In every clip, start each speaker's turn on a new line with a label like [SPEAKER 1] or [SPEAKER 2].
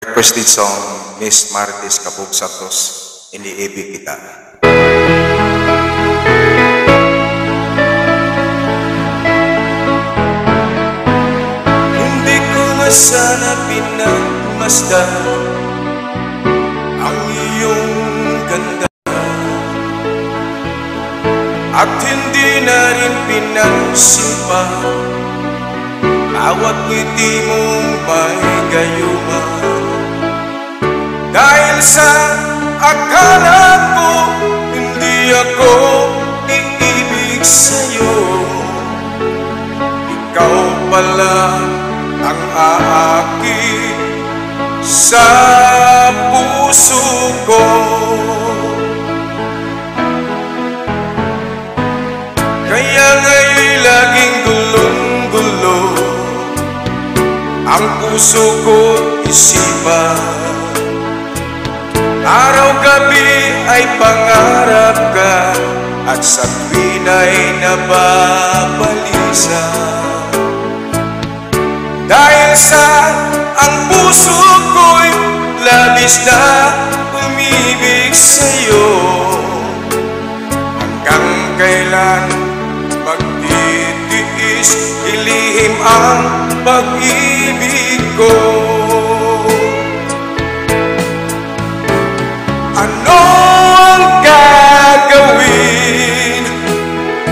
[SPEAKER 1] requested song, Miss Marites Kabog Santos, Iniibig Kita.
[SPEAKER 2] Hindi ko na sana pinagmasdan ang iyong ganda, at hindi na rin pinansin pa bawat ngiti mong may gayuma. Dahil sa akala ko hindi ako iibig sa'yo, ikaw pala ang aakit sa puso ko. Kaya nga'y laging gulong-gulo ang puso ko't isipan. Araw-gabi ay pangarap ka, at sa tuwin ay nababalisa. Dahil sa ang puso ko'y labis na umibig sa'yo, hanggang kailan magtitiis, ilihim ang pag-ibig ko. Ano ang gagawin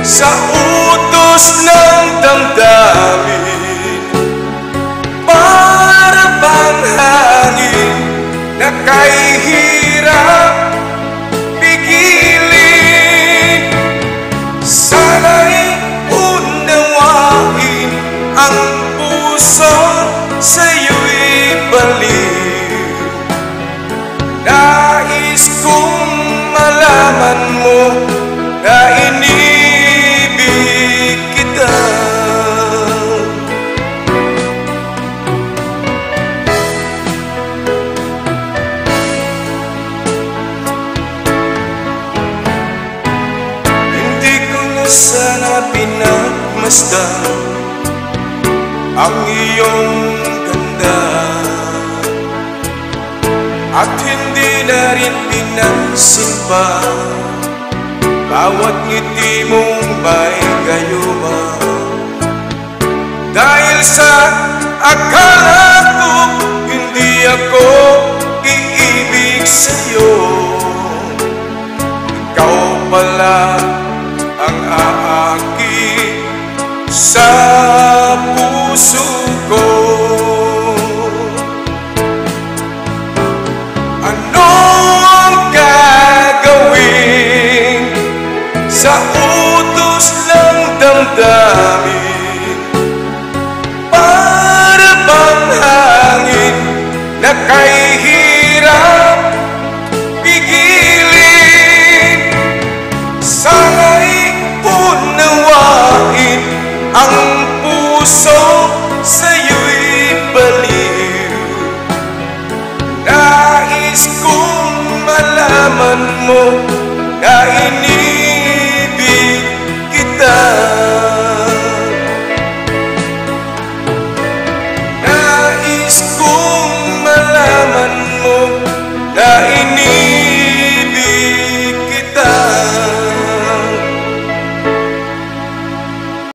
[SPEAKER 2] sa utos ng damdamin? Para bang hangin na kahihirap pigilin? Sana'y unawain ang puso sa'yo'y balik. Nais kong malaman mo na inibig kita. Hindi ko na sana pinagmasdan ang iyong ganda, at hindi na rin pinansin pa bawat ngiti mong may gayuma. Dahil sa akala ko hindi ako iibig sa'yo, ikaw pala ang aakit sa puso ko. Ano ang gagawin sa utos ng damdamin? Para bang hangin na kahihirap pigilin? Sana'y unawain ang puso sa'yo'y baliw. Nais kong malaman mo na